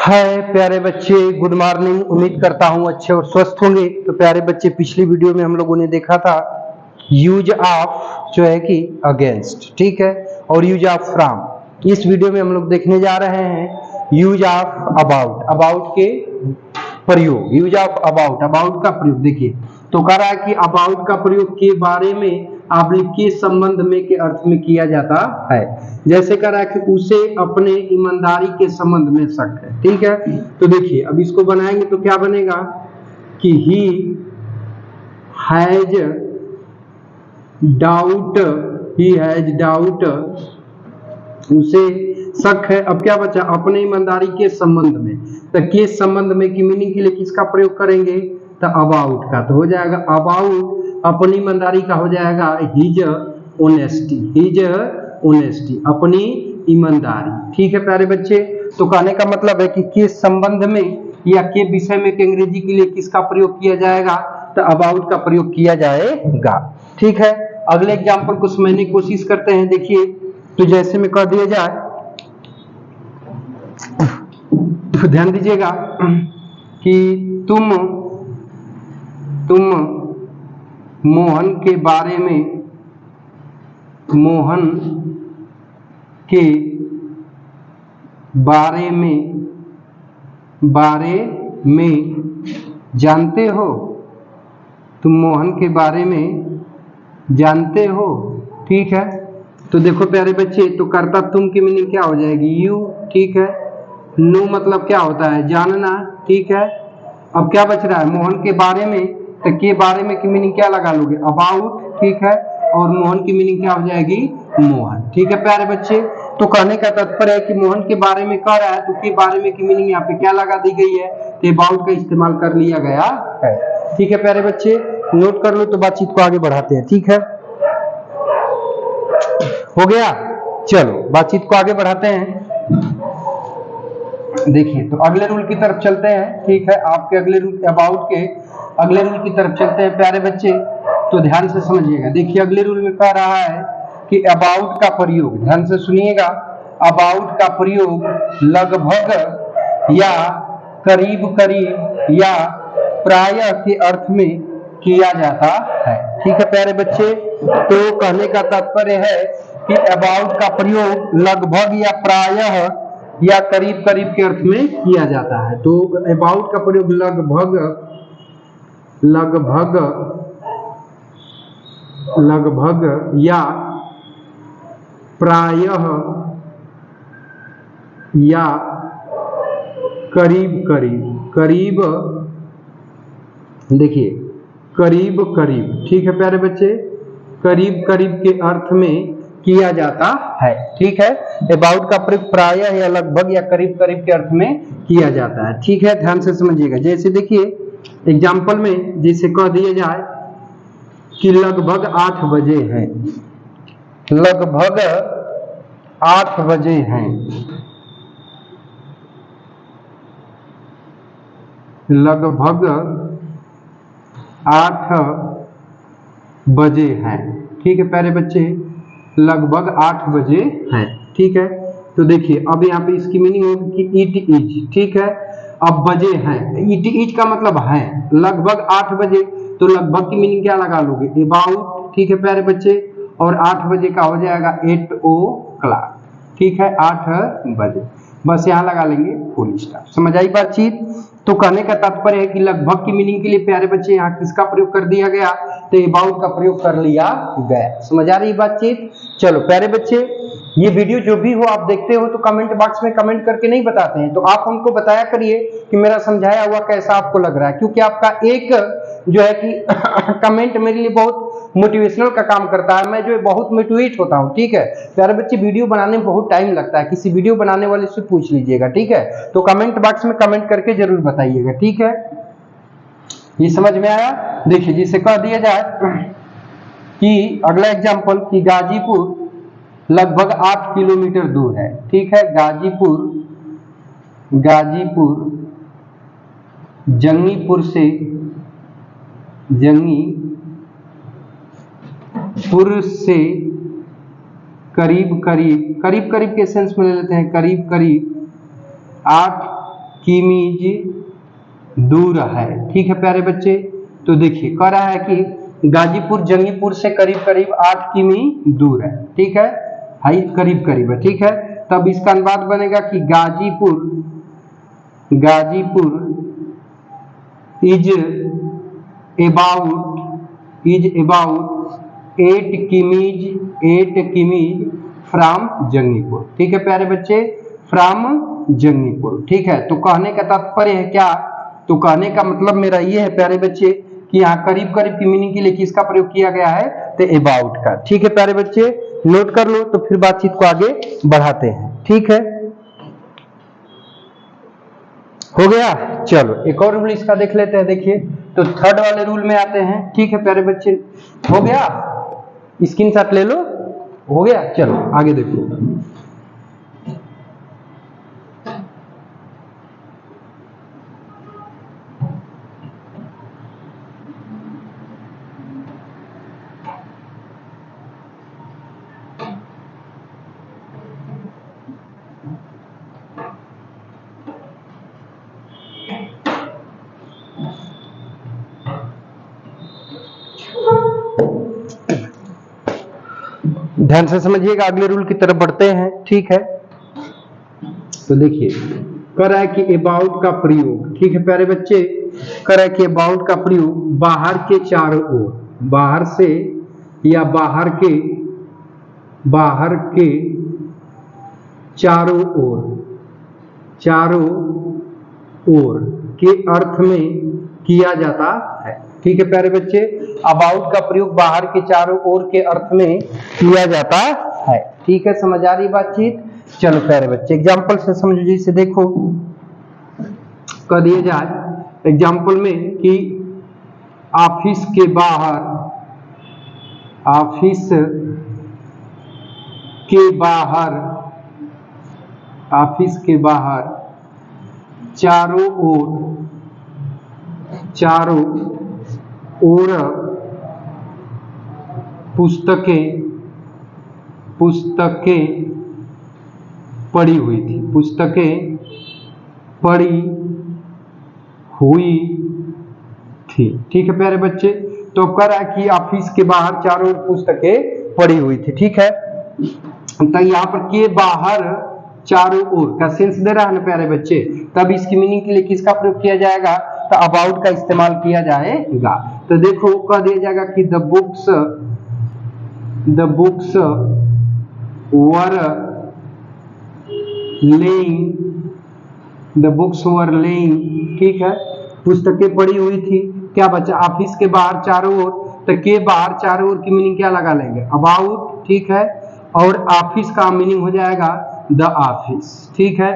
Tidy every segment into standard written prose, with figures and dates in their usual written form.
हाय प्यारे बच्चे, good morning. उम्मीद करता हूँ अच्छे और स्वस्थ होंगे। तो प्यारे बच्चे, पिछली वीडियो में हम लोगों ने देखा था यूज ऑफ जो है कि अगेंस्ट, ठीक है, और यूज ऑफ फ्रॉम। इस वीडियो में हम लोग देखने जा रहे हैं यूज ऑफ अबाउट, अबाउट के प्रयोग। यूज ऑफ अबाउट, अबाउट का प्रयोग देखिए तो कह रहा है कि अबाउट का प्रयोग के बारे में, आप के संबंध में के अर्थ में किया जाता है। जैसे कह रहा है कि उसे अपने ईमानदारी के संबंध में शक है, ठीक है। तो देखिए अब इसको बनाएंगे तो क्या बनेगा कि he has doubt, he has doubt, उसे शक है। अब क्या बचा, अपने ईमानदारी के संबंध में। तो के संबंध में की मीनिंग के लिए किसका प्रयोग करेंगे, तो अबाउट का। तो हो जाएगा अबाउट अपनी ईमानदारी का हो जाएगा हिज ऑनेस्टी, हिज ऑनेस्टी, अपनी ईमानदारी, ठीक है प्यारे बच्चे। तो कहने का मतलब है कि के संबंध में या के विषय में के अंग्रेजी के लिए किसका प्रयोग किया जाएगा, तो अबाउट का प्रयोग किया जाएगा, ठीक है। अगले एग्जाम्पल को समझने की कोशिश करते हैं। देखिए तो जैसे में कह दिया जाए, तो ध्यान दीजिएगा कि तुम मोहन के बारे में, मोहन के बारे में जानते हो, तुम मोहन के बारे में जानते हो, ठीक है। तो देखो प्यारे बच्चे, तो कर्ता तुम की मीनिंग क्या हो जाएगी, यू, ठीक है। नो मतलब क्या होता है, जानना, ठीक है। अब क्या बच रहा है, मोहन के बारे में, तो के बारे में की मीनिंग क्या लगा लोगे, अबाउट, ठीक है। और मोहन की मीनिंग क्या हो जाएगी, मोहन, ठीक है प्यारे बच्चे। तो कहने का तात्पर्य है कि मोहन के बारे में कह रहा है, तो के बारे में की मीनिंग यहाँ पे क्या लगा दी गई है, तो अबाउट का इस्तेमाल कर लिया गया है, ठीक है प्यारे बच्चे। नोट कर लो तो बातचीत को आगे बढ़ाते हैं, ठीक है। हो गया, चलो बातचीत को आगे बढ़ाते हैं। देखिए तो अगले रूल की तरफ चलते हैं, ठीक है। आपके अगले रूल, अबाउट के अगले रूल की तरफ चलते हैं प्यारे बच्चे। तो ध्यान से समझिएगा। देखिए अगले रूल में कह रहा है कि अबाउट का प्रयोग, ध्यान से सुनिएगा, अबाउट का प्रयोग लगभग या करीब करीब या प्रायः के अर्थ में किया जाता है, ठीक है प्यारे बच्चे। तो कहने का तात्पर्य है कि अबाउट का प्रयोग लगभग या प्रायः या करीब करीब के अर्थ में किया जाता है। तो अबाउट का प्रयोग लगभग या प्रायः या करीब, देखिए करीब करीब, ठीक है प्यारे बच्चे, करीब करीब के अर्थ में किया जाता है, ठीक है। अबाउट का प्रयोग प्रायः या लगभग या करीब करीब के अर्थ में किया जाता है, ठीक है। ध्यान से समझिएगा। जैसे देखिए एग्जाम्पल में जैसे कह दिया जाए कि लगभग 8 बजे हैं, लगभग 8 बजे हैं, लगभग 8 बजे हैं, ठीक है प्यारे बच्चे, लगभग 8 बजे हैं, ठीक है। तो देखिए अब यहाँ पे इसकी मीनिंग होगी कि इट इज, ठीक है। अब बजे हैं, इट इज का मतलब है, लगभग 8 बजे, तो लगभग की मीनिंग क्या लगा लोगे, अबाउट, ठीक है प्यारे बच्चे। और 8 बजे का हो जाएगा 8 o'clock, ठीक है, 8 बजे, बस यहाँ लगा लेंगे फुल स्टॉप। समझ आई बातचीत। तो कहने का तात्पर्य है कि लगभग की मीनिंग के लिए प्यारे बच्चे यहाँ किसका प्रयोग कर दिया गया, तो अबाउट का प्रयोग कर लिया गया। समझ आ रही बातचीत। चलो प्यारे बच्चे, ये वीडियो जो भी हो आप देखते हो तो कमेंट बॉक्स में कमेंट करके नहीं बताते हैं, तो आप हमको बताया करिए कि मेरा समझाया हुआ कैसा आपको लग रहा है, क्योंकि आपका एक जो है कि कमेंट मेरे लिए बहुत मोटिवेशनल का काम करता है। मैं जो है बहुत मोटिवेट होता हूँ, ठीक है प्यारे बच्चे। वीडियो बनाने में बहुत टाइम लगता है, किसी वीडियो बनाने वाले से पूछ लीजिएगा, ठीक है। तो कमेंट बॉक्स में कमेंट करके जरूर बताइएगा, ठीक है। ये समझ में आया। देखिए जिसे कह दिया जाए कि अगला एग्जांपल कि गाजीपुर लगभग 8 किलोमीटर दूर है, ठीक है। गाजीपुर जंगीपुर से, जंगीपुर से करीब करीब के सेंस में ले लेते हैं, करीब करीब 8 किमीज दूर है। ठीक है प्यारे बच्चे, तो देखिए कह रहा है कि गाजीपुर जंगीपुर से करीब करीब 8 किमी दूर है। ठीक है, हाई करीब करीब है। ठीक है, तब इसका अनुवाद बनेगा कि Ghazipur is about 8 kms from Jangipur. ठीक है प्यारे बच्चे, फ्रॉम जंगीपुर। ठीक है, तो कहने का तात्पर्य है क्या, तो कहने का मतलब मेरा ये है प्यारे बच्चे कि यहाँ करीब करीब की मीनिंग के लिए किसका प्रयोग किया गया है, तो अबाउट का। ठीक है प्यारे बच्चे, नोट कर लो, तो फिर बातचीत को आगे बढ़ाते हैं। ठीक है, हो गया। चलो एक और रूल इसका देख लेते हैं। देखिए, तो थर्ड वाले रूल में आते हैं। ठीक है प्यारे बच्चे, हो गया, स्क्रीनशॉट ले लो, हो गया। चलो आगे देखो। ध्यान से समझिएगा, अगले रूल की तरफ बढ़ते हैं। ठीक है, तो देखिए कह रहा है कि अबाउट का प्रयोग। ठीक है प्यारे बच्चे, कह रहा है कि अबाउट का प्रयोग बाहर के चारों ओर, बाहर से या बाहर के चारों ओर के अर्थ में किया जाता है। ठीक है प्यारे बच्चे, अबाउट का प्रयोग बाहर के चारों ओर के अर्थ में किया जाता है। ठीक है, समझ आ रही बातचीत। चलो प्यारे बच्चे एग्जाम्पल से समझो। जैसे देखो कह दिया जाए एग्जाम्पल में कि ऑफिस के बाहर चारों ओर पुस्तकें पड़ी हुई थी। ठीक है प्यारे बच्चे, तो कह रहा है कि ऑफिस के बाहर चारों ओर पुस्तकें पड़ी हुई थी। ठीक है, तो यहाँ पर के बाहर चारों ओर का सेंस दे रहा है ना प्यारे बच्चे, तब इसकी मीनिंग के लिए किसका प्रयोग किया जाएगा, तो अबाउट का इस्तेमाल किया जाएगा। तो देखो कह दिया जाएगा कि द बुक्स वर लेइंग। ठीक है, पुस्तकें पड़ी हुई थी। क्या बच्चा, ऑफिस के बाहर चारों ओर, तो के बाहर चारों ओर की मीनिंग क्या लगा लेंगे, अबाउट। ठीक है, और ऑफिस का मीनिंग हो जाएगा द ऑफिस। ठीक है,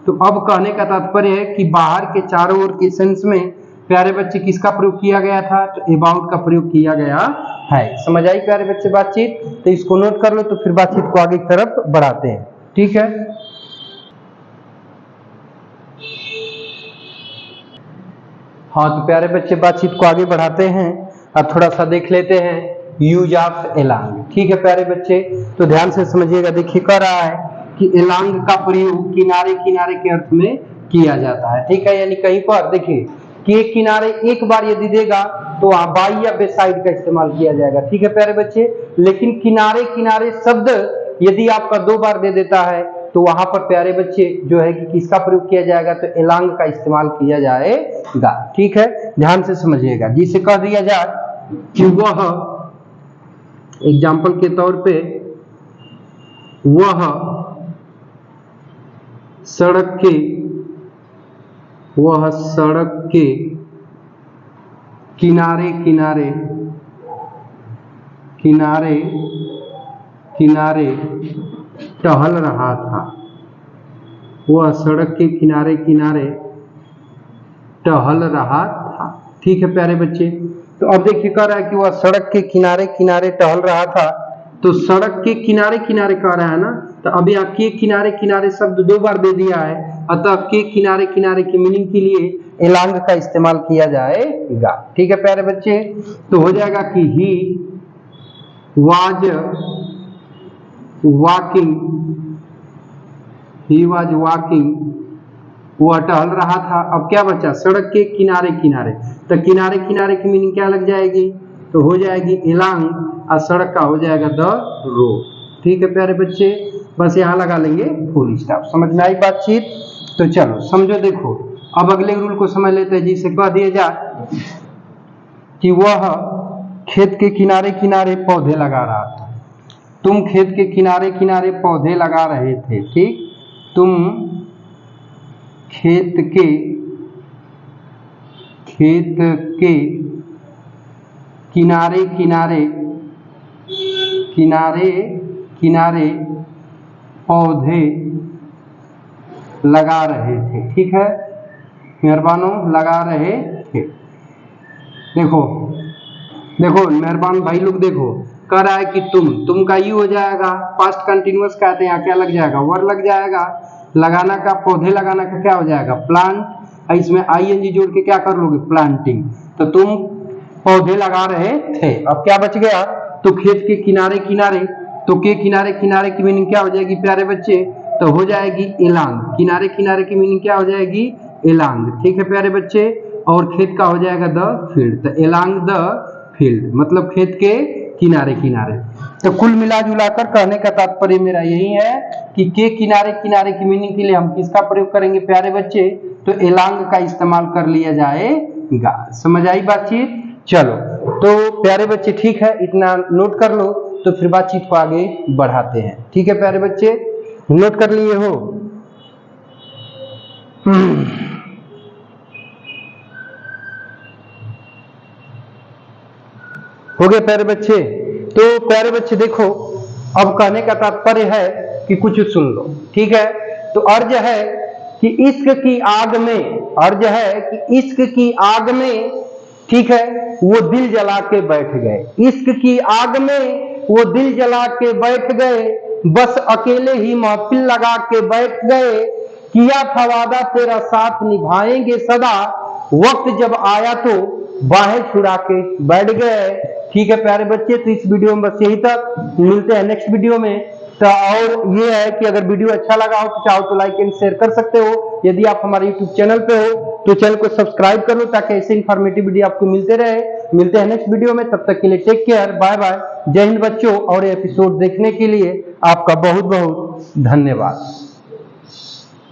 तो अब कहने का तात्पर्य है कि बाहर के चारों ओर के सेंस में प्यारे बच्चे किसका प्रयोग किया गया था, तो अबाउट का प्रयोग किया गया है। समझ आई प्यारे बच्चे बातचीत, तो इसको नोट कर लो, तो फिर बातचीत को आगे की तरफ बढ़ाते हैं। ठीक है, हाँ तो प्यारे बच्चे बातचीत को आगे बढ़ाते हैं। अब थोड़ा सा देख लेते हैं यूज ऑफ एलांग। ठीक है प्यारे बच्चे, तो ध्यान से समझिएगा। देखिए कह रहा है कि एलांग का प्रयोग किनारे किनारे के अर्थ में किया जाता है। ठीक है, यानी कहीं पर देखिए कि किनारे एक बार यदि देगा तो वहां बाई या बेसाइड का इस्तेमाल किया जाएगा। ठीक है प्यारे बच्चे, लेकिन किनारे किनारे शब्द यदि आपका 2 बार दे देता है तो वहां पर प्यारे बच्चे जो है कि किसका प्रयोग किया जाएगा, तो एलांग का इस्तेमाल किया जाएगा। ठीक है, ध्यान से समझिएगा। जिसे कह दिया जाए कि वह, एग्जाम्पल के तौर पे, वह सड़क के किनारे टहल रहा था। वह सड़क के किनारे टहल रहा था। ठीक है प्यारे बच्चे, तो अब देखिए कह रहा है कि वह सड़क के किनारे टहल रहा था। तो सड़क के किनारे कह रहा है ना, तो अब यहाँ के किनारे शब्द 2 बार दे दिया है, अतः के किनारे की मीनिंग के लिए एलांग का इस्तेमाल किया जाएगा। ठीक है प्यारे बच्चे, तो हो जाएगा कि ही वाज वॉकिंग वह टहल रहा था। अब क्या बचा, सड़क के किनारे किनारे, तो किनारे किनारे की मीनिंग क्या लग जाएगी, तो हो जाएगी एलॉन्ग, और सड़क का हो जाएगा द रोड। ठीक है प्यारे बच्चे, बस यहाँ लगा लेंगे फुल स्टॉप। समझ में आई बातचीत? तो चलो समझो, देखो अब अगले रूल को समझ लेते हैं। जिसे कह दिया जाए कि वह खेत के किनारे किनारे पौधे लगा रहा था। तुम खेत के किनारे किनारे पौधे लगा रहे थे। ठीक, तुम खेत के किनारे किनारे पौधे लगा रहे थे। ठीक है मेहरबानों, लगा रहे थे। देखो मेहरबान भाई लोग, देखो कह रहा है कि तुम का यू हो जाएगा, पास्ट कंटिन्यूअस का है, यहाँ क्या लग जाएगा, वर लग जाएगा। लगाना का, पौधे लगाना का क्या हो जाएगा, प्लांट। इसमें आईएनजी जोड़ के क्या कर लोगे, प्लांटिंग। तो तुम पौधे लगा रहे थे। अब क्या बच गया, तो खेत के किनारे किनारे, तो के किनारे किनारे की मीनिंग क्या हो जाएगी प्यारे बच्चे, तो हो जाएगी एलॉन्ग। किनारे किनारे की मीनिंग क्या हो जाएगी, एलॉन्ग। ठीक है प्यारे बच्चे, और खेत का हो जाएगा द फील्ड, तो एलॉन्ग द फील्ड मतलब खेत के किनारे किनारे। तो कुल मिला जुला कर कहने का तात्पर्य मेरा यही है कि के किनारे किनारे की मीनिंग के लिए हम किसका प्रयोग करेंगे प्यारे बच्चे, तो एलॉन्ग का इस्तेमाल कर लिया जाएगा। समझ आई बातचीत? चलो तो प्यारे बच्चे ठीक है, इतना नोट कर लो, तो फिर बातचीत को आगे बढ़ाते हैं। ठीक है प्यारे बच्चे, नोट कर लिए हो? हो गए प्यारे बच्चे? तो प्यारे बच्चे देखो, अब कहने का तात्पर्य है कि कुछ सुन लो। ठीक है, तो अर्ज है कि इश्क की आग में, अर्ज है कि इश्क की आग में, ठीक है, वो दिल जला के बैठ गए। इश्क की आग में वो दिल जला के बैठ गए, बस अकेले ही महफिल लगा के बैठ गए। किया था वादा तेरा साथ निभाएंगे सदा, वक्त जब आया तो बाहें छुड़ा के बैठ गए। ठीक है प्यारे बच्चे, तो इस वीडियो में बस यही तक, मिलते हैं नेक्स्ट वीडियो में। तो और ये है कि अगर वीडियो अच्छा लगा हो तो चाहो तो लाइक एंड शेयर कर सकते हो। यदि आप हमारे यूट्यूब चैनल पे हो तो चैनल को सब्सक्राइब कर लो, ताकि ऐसे इन्फॉर्मेटिव वीडियो आपको मिलते रहे। मिलते हैं नेक्स्ट वीडियो में, तब तक के लिए टेक केयर, बाय बाय, जय हिंद बच्चों। और एपिसोड देखने के लिए आपका बहुत बहुत धन्यवाद।